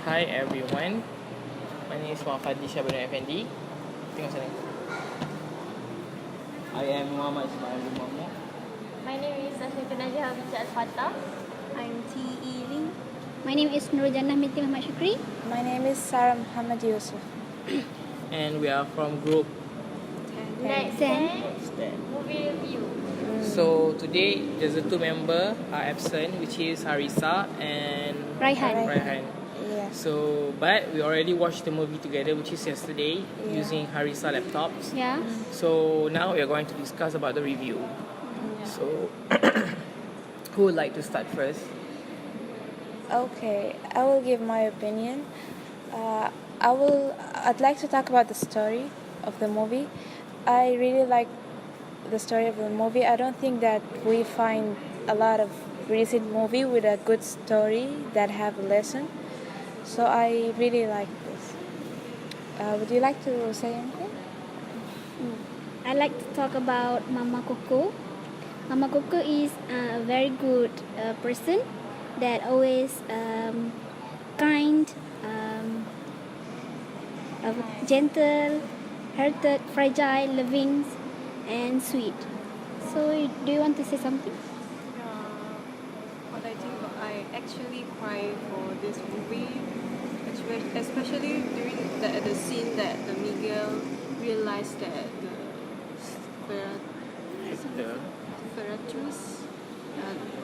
Hi everyone, my name is Muhammad Fadli Syabana Effendi. Tengok sana. I am Muhammad Ismail Muhammad. My name is Ashrika Najah Bicha Al-Fatah. I'm T.E. Ling. My name is Nurjannah Binti Muhammad Shukri. My name is Sarah Muhammad Yusuf. And we are from group Next, Ten. movie review. So today there's a two member are absent, which is Harisa and Raihan. Raihan. Yeah. So but we already watched the movie together, which is yesterday using Harisa laptops. Yeah. So now we are going to discuss about the review. So who would like to start first? Okay, I will give my opinion. I'd like to talk about the story of the movie. I really like the story of the movie. I don't think that we find a lot of recent movie with a good story that have a lesson. So I really like this. Would you like to say anything? I like to talk about Mama Coco. Mama Coco is a very good person that always kind, gentle, hearted, fragile, loving, and sweet. So, do you want to say something? What I think I actually cry for this movie, especially during the scene that the Miguel realized that the Ferratus,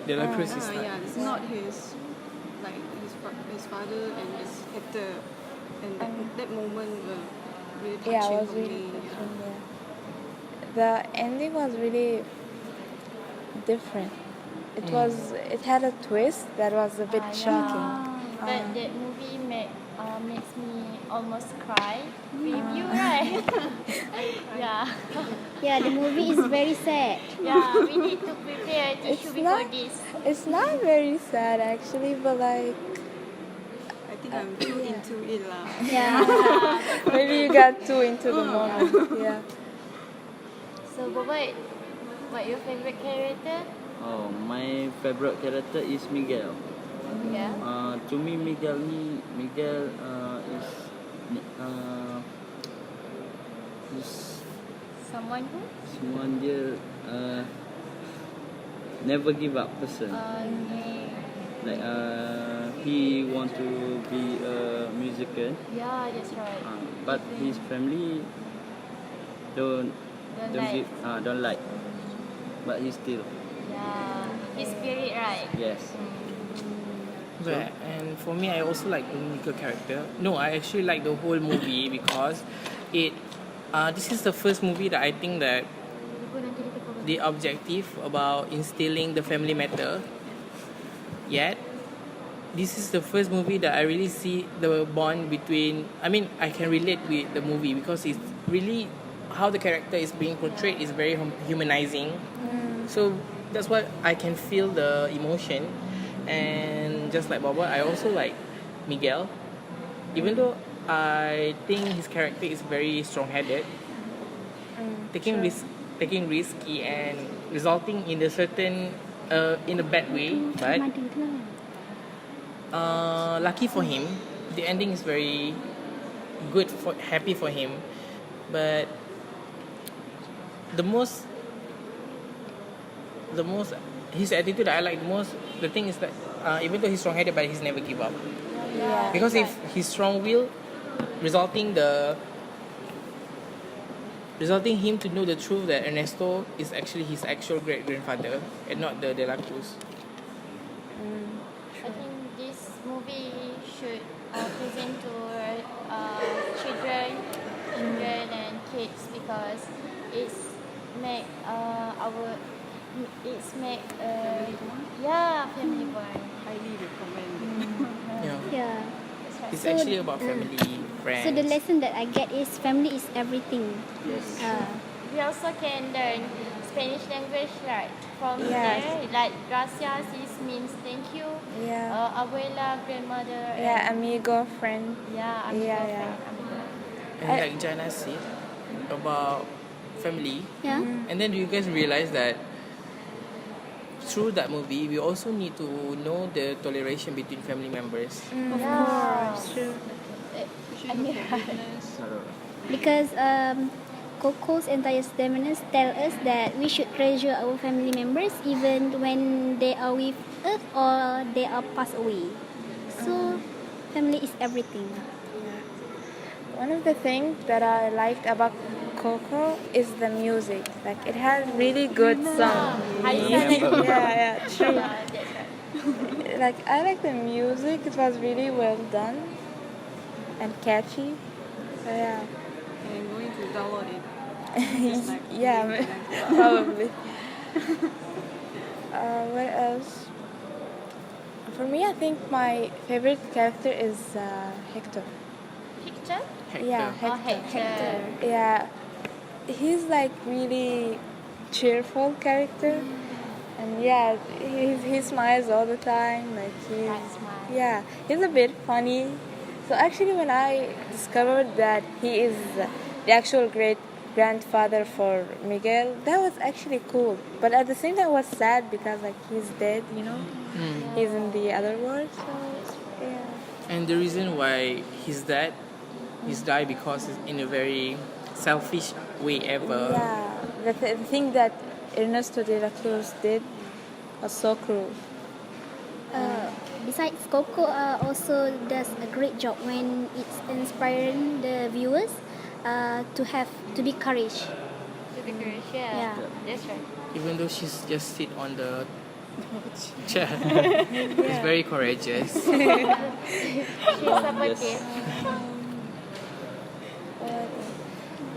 De La Cruz is not. yeah, it's not his his father and his Hector, and that moment really touching Yeah, it was for really me. different. Yeah. The ending was really different. It had a twist that was a bit shocking. But that movie makes me almost cry. Review, right? Yeah. Yeah, the movie is very sad. Yeah, we need to prepare a tissue before this. It's not very sad actually, but like I think I'm too into it lah. Yeah. maybe you got too into the moment. Yeah. So, Bobot, what your favorite character? Oh, my favorite character is Miguel. Yeah. To me, Miguel is Someone who? someone dia never give up person. Like he want to be a musician, Yeah, that's right. but his family don't don't like. But he still Yeah, his spirit, right? yes. Yeah, and for me, I also like the Mika character. No, I actually like the whole movie because this is the first movie that I think that the objective about instilling the family matter. Yet, this is the first movie that I really see the bond between. I mean, I can relate with the movie because it's really how the character is being portrayed is very humanizing. So that's why I can feel the emotion. And just like Baba, I also like Miguel. Even though I think his character is very strong-headed, taking risky and resulting in a certain in a bad way. But lucky for him, the ending is very good happy for him. But the most his attitude that I like the most, the thing is that even though he's strong-headed, but he's never give up. Yeah. Because if he's strong-willed, resulting him to know the truth that Ernesto is actually his actual great-grandfather and not the De La Cruz. I think this movie should present to children and kids because it's make family bond. Highly recommend. Yeah. Yeah. It's So, actually about family, friends. So the lesson that I get is family is everything. Yes. We also can learn Spanish language, right? From Yes. there, like gracias means thank you. Yeah. Abuela, grandmother. Yeah, and, amigo, friend. amigo, Yeah, friend, yeah. amigo. And like Jana said about family. Yeah. And then do you guys realize that through that movie, we also need to know the toleration between family members. Of course, true. Because Coco's entire statements tell us that we should treasure our family members even when they are with us or they are passed away. So, family is everything. One of the things that I liked about Coco is the music. Like it had really good songs. Yeah, true. Like I like the music. It was really well done and catchy. So yeah. I'm going to download it. Yeah, probably. What else? For me, I think my favorite character is Hector. Picture? Yeah, Oh, Hector. Hector. Yeah, he's like really cheerful character, and yeah, he smiles all the time. Like he's a bit funny. So actually, when I discovered that he is the actual great grandfather for Miguel, that was actually cool. But at the same time, it was sad because like he's dead. He's in the other world. So yeah. And the reason why he's died because it's in a very selfish way ever. Yeah, the thing that Ernesto de la Cruz did was so cruel. Besides, Coco also does a great job when it's inspiring the viewers to be courage. To be courage, Yeah. That's right. Even though she's just sit on the chair, she's very courageous. She's supportive.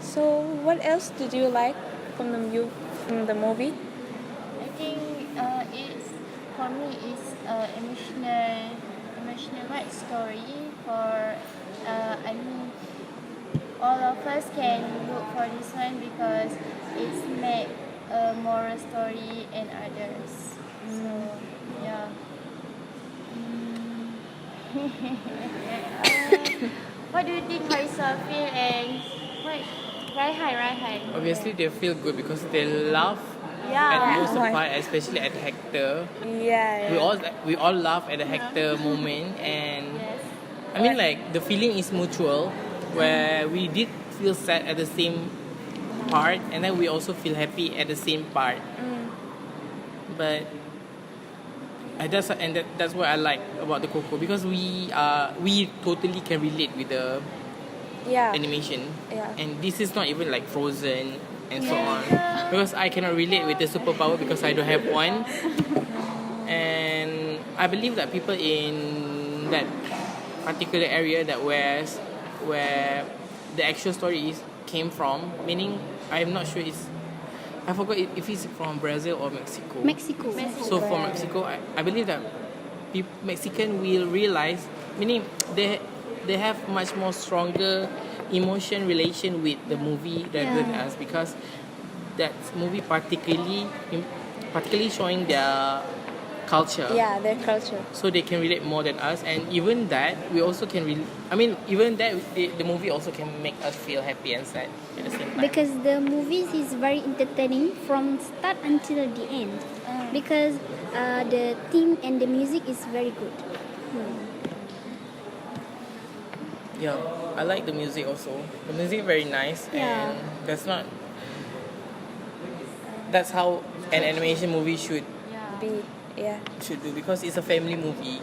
So, what else did you like from the movie? I think it's for me it's emotional right story for I mean all of us can look for this one because it's make a moral story and others. So yeah. What do you think Faisal feel and what? Right high. Obviously, they feel good because they laugh Yeah. at most of the part, especially at Hector. Yeah. We all laugh at the Hector moment, and Yes. I mean like the feeling is mutual, where we did feel sad at the same part, and then we also feel happy at the same part. But that's what I like about the Coco because we totally can relate with the Yeah. animation, Yeah. and this is not even like Frozen and so on because I cannot relate with the superpower because I don't have one, and I believe that people in that particular area that where the actual story came from, meaning I'm not sure I forgot if it's from Brazil or Mexico. Mexico. So for Mexico, I believe that Mexican will realize, meaning they have much more stronger emotion relation with the movie rather than us because that movie particularly showing their culture. Yeah, their culture. So they can relate more than us, and even that we also can the movie also can make us feel happy and sad at the same time. Because the movies is very entertaining from start until the end. Because the theme and the music is very good. Yeah, I like the music also. The music very nice, Yeah. and that's how an animation movie should do because it's a family movie.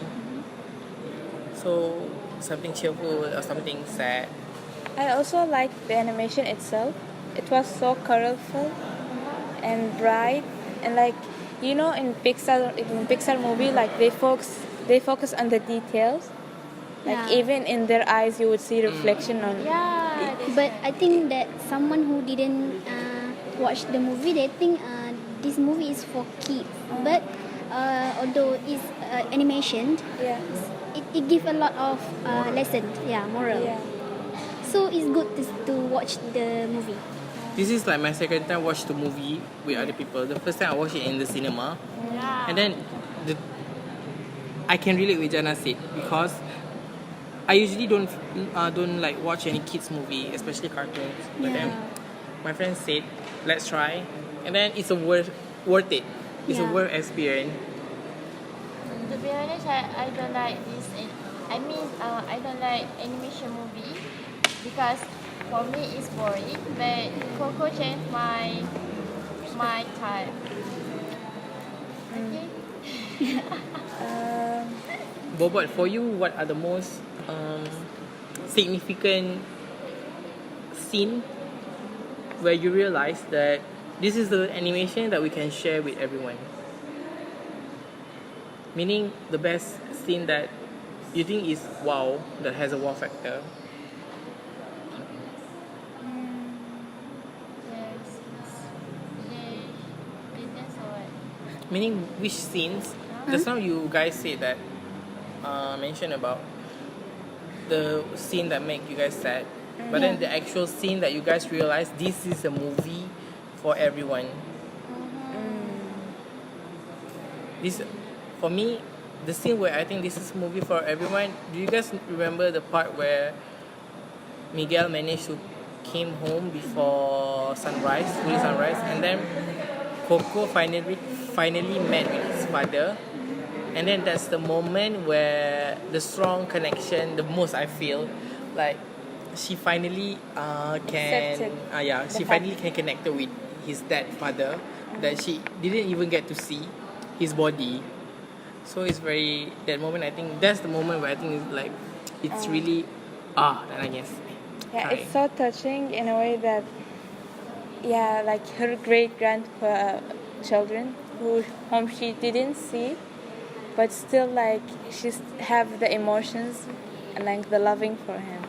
So something cheerful or something sad. I also like the animation itself. It was so colorful and bright, and like in Pixar movie, like they focus on the details. Like Yeah. even in their eyes, you would see reflection on. Yeah. But I think that someone who didn't watch the movie, they think this movie is for kids. But although it's animation, Yeah. it gives a lot of lessons. Yeah, moral. Yeah. So it's good to watch the movie. This is like my second time watch the movie with other people. The first time I watched it in the cinema, and then I can relate with Jana said because I usually don't like watch any kids movie, especially cartoons. But then my friend said, let's try, and then it's worth it It's a Yeah. worth experience. To be honest, I don't like this. I don't like animation movie because for me it's boring. But Coco changed my type. Okay. Um, Bobot, for you, what are the most significant scene where you realize that this is the animation that we can share with everyone? Meaning the best scene that you think is wow, that has a wow factor. Yes. That's what. Meaning which scenes? Just now you guys said that mention about the scene that make you guys sad, but then the actual scene that you guys realize this is a movie for everyone. This, for me, the scene where I think this is a movie for everyone. Do you guys remember the part where Miguel managed to came home before sunrise, fully sunrise, and then Coco finally met with his father, and then that's the moment where the strong connection, the most I feel, like she finally can Accepted she the finally can connect with his dad father that she didn't even get to see his body. So it's very, that moment, I think that's the moment where I think it's like it's really then I guess yeah, cry. it's so touching in a way that, yeah, like her great grandchildren whom she didn't see, but still like she's have the emotions and like the loving for him.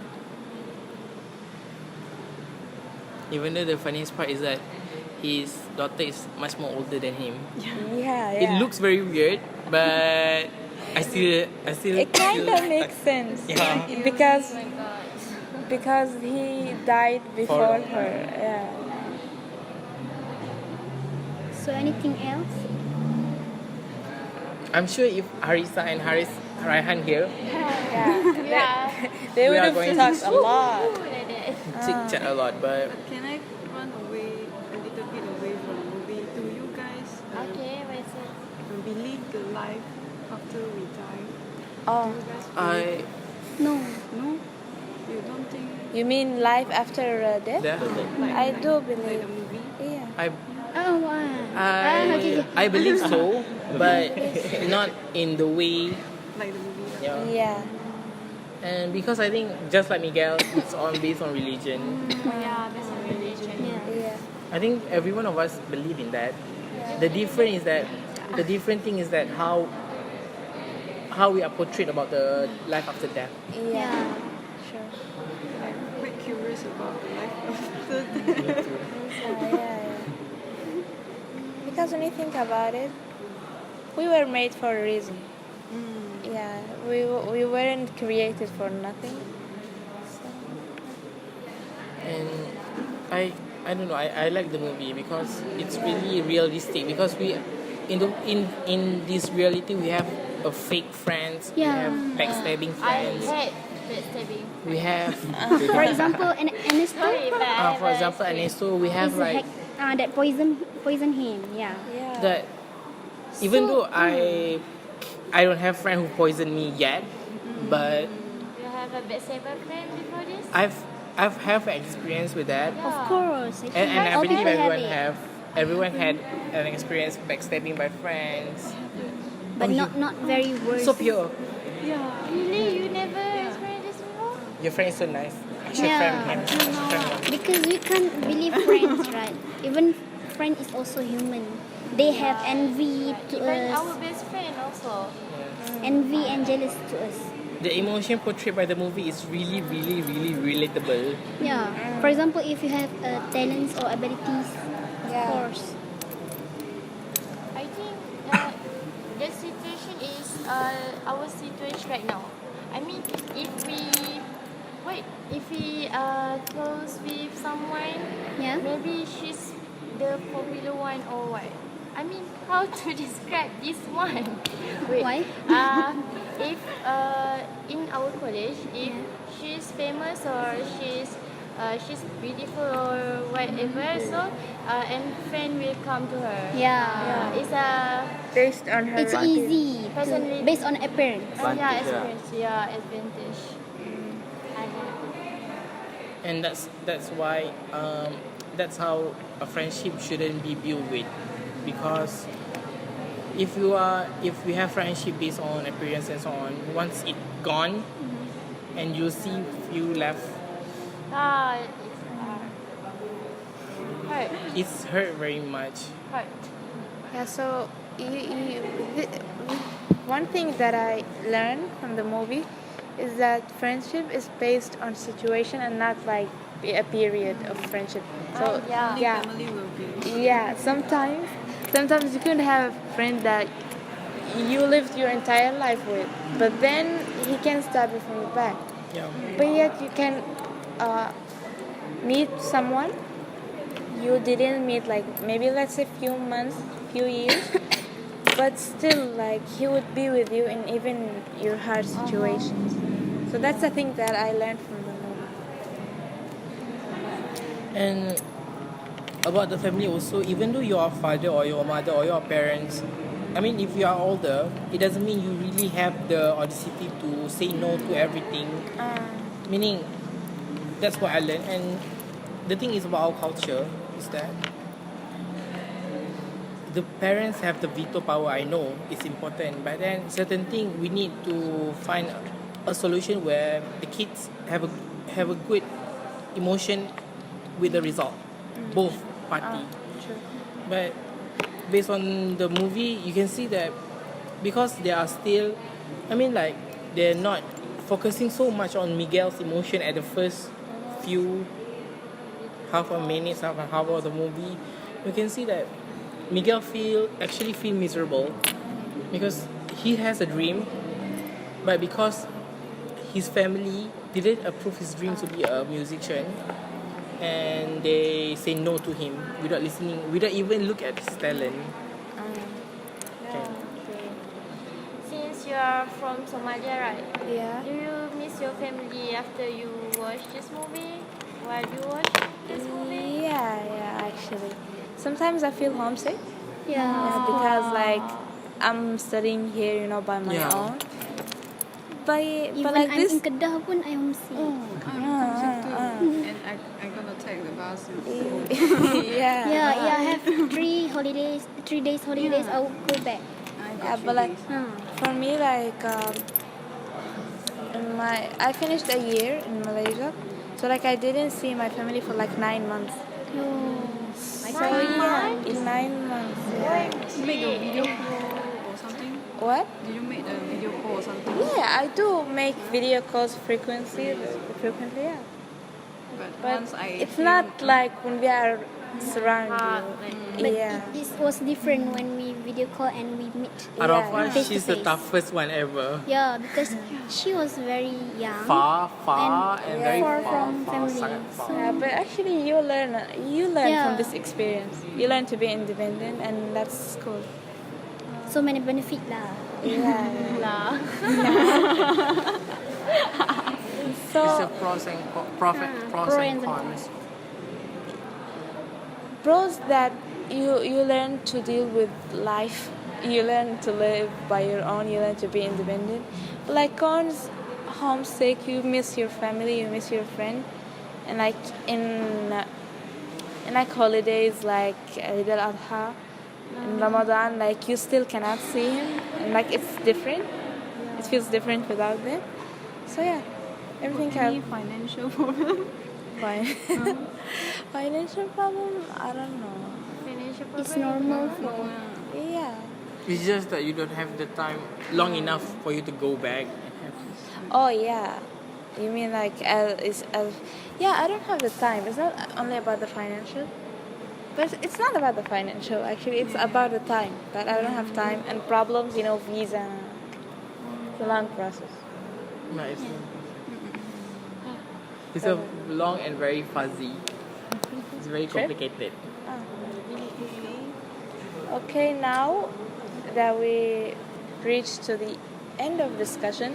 Even though the funniest part is that his daughter is much more older than him. Yeah, It looks very weird, but I still It kind of makes sense. Yeah. Because Oh my god. because he died before For- her. Yeah. So anything else? I'm sure if Harisa and Raihan here Yeah. They We would are have going to- talked a lot. Like that. chit chat a lot, but Can I run away a little bit away from the movie? Do you guys Okay, what's it? believe the life after we die? Oh, You guys I No. no? You don't think you mean life after death? the, I do like believe. the movie? Yeah. I Oh, okay. I believe so, but not in the way. Like the movie? Yeah. Yeah. And because I think just like Miguel, it's on based on religion. Yeah, based on religion. Yeah. Yeah. I think every one of us believe in that. The different thing is that how we are portrayed about the life after death. Yeah. Sure. I'm quite curious about the life after that. Me too. Yeah. Because when you think about it, we were made for a reason. Yeah, we weren't created for nothing. So, And I don't know, I like the movie because it's really realistic, because we in this reality we have a fake friends, we Yeah. have backstabbing I friends, hate backstabbing. we have For example, Ernesto Sorry, but I have for a example streak. Ernesto, we have is like that poison him. Yeah. yeah. that even So, though I don't have friend who poisoned me yet, but You have a backstabber friend before this? I've have experience with that. Of course. Actually, And I all believe people everyone have it. everyone had an experience backstabbing by friends. But Oh, not very worse. So pure. Really? You never experienced this before? Your friend is so nice. I should Yeah. friend him. I should friend him. Because we can't believe friends, right? Even friend is also human. They have envy to Even us, our best friend also. envy and jealous to us. The emotion portrayed by the movie is really, really, really relatable. Yeah. For example, if you have talents or abilities, of Yeah. course. I think the situation is our situation right now. I mean, if we close with someone, Yeah. maybe she's the popular one or what? I mean, how to describe this one? Wait. Why? If in our college, if she's famous or she's beautiful or whatever, so and friend will come to her. Yeah. It's a Based on her It's easy to, Personally- based on appearance. Advantage, experience. Yeah, advantage. And that's why that's how a friendship shouldn't be built with, because if we have friendship based on appearance and so on, once it gone and you see few left, It's hurt. it's hurt very much. Hurt. Yeah, so one thing that I learned from the movie is that friendship is based on situation and not like a period of friendship. So yeah. Family will be. yeah, sometimes you can have a friend that you lived your entire life with, but then he can stab you from the back. Yeah. But yet you can meet someone you didn't meet, like maybe let's say few months, few years, but still like he would be with you in even your hard situations. So that's the thing that I learned from the movie. And about the family also, even though your father or your mother or your parents, I mean, if you are older, it doesn't mean you really have the audacity to say no to everything. Meaning, that's what I learned. And the thing is about our culture is that the parents have the veto power. I know it's important, but then certain thing we need to find a solution where the kids have a good emotion with the result, both party. But based on the movie, you can see that because they are still, I mean, like they're not focusing so much on Miguel's emotion at the first few half a half of the movie. You can see that Miguel actually feel miserable because he has a dream, but because his family didn't approve his dream to be a musician, and they say no to him without even look at his talent. Okay. Since you are from Somalia, right? Yeah. Do you miss your family after you watch this movie? While you watch this movie? Yeah, actually. Sometimes I feel homesick. Yeah. Because like I'm studying here, by my Yeah. own. But Even like I'm this. in Kedah pun I homesick. And I'm gonna take the bus. Yeah. Yeah, I have 3 days holidays. I will go back. Yeah, but like for me, like I finished a year in Malaysia, so like I didn't see my family for like 9 months. So yeah, in 9 months. Yeah. You make a video call or something? What? Did you make a video call or something? Yeah, I do make video calls frequently. Yeah. But But once I it's not like when we are surrounded. But Yeah. it was different when we video call and we meet. Out of us, Face to she's the face. toughest one ever. Yeah, because she was very young. Far and very far far, from family. sangat far. Yeah, but actually you learn Yeah. from this experience. You learn to be independent, and that's cool. So many benefit lah. Yeah. It's So a pros and Pro and cons. pros that you learn to deal with life. You learn to live by your own. You learn to be independent. But like cons, homesick. You miss your family. You miss your friend. And like in like holidays, like Eid al-Adha, in Ramadan, like you still cannot see him, and like it's different. It feels different without them. So yeah, everything Any have financial problem? financial problem. I don't know. Financial problem. It's normal for Yeah. It's just that you don't have the time long enough for you to go back and have this. Oh yeah. You mean like yeah, I don't have the time. It's not only about the financial. But it's not about the financial actually, it's about the time. That I don't have time and problems, visa. It's a long process. Nice. It's a long and very fuzzy. It's very complicated. Okay, now that we reached to the end of discussion,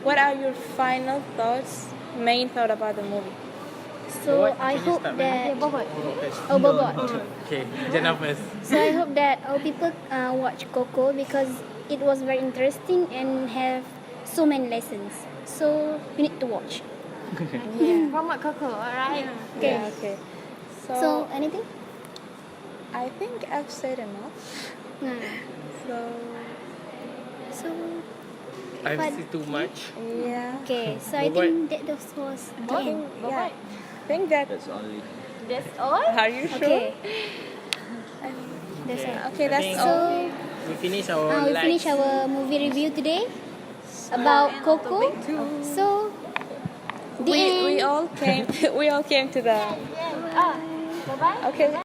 what are your final thoughts, main thought about the movie? So What? I Can you hope start, that Bobot. oh Bobot. Okay, Jenna first. So I hope that our people watch Coco because it was very interesting and have so many lessons. So we need to watch. Promote Coco, alright? Okay. Yeah, okay. So anything? I think I've said enough. Nah. So So I've But- seen too much. yeah. okay. So I Bobot. think that was the I end. think, yeah. I think that. That's only. That's all? Are you sure? Okay. That's Okay. all. Okay, I that's think So we finish our we live. finish our movie review today about Coco. So the end. We all came. We all came to the. Bye-bye. Okay.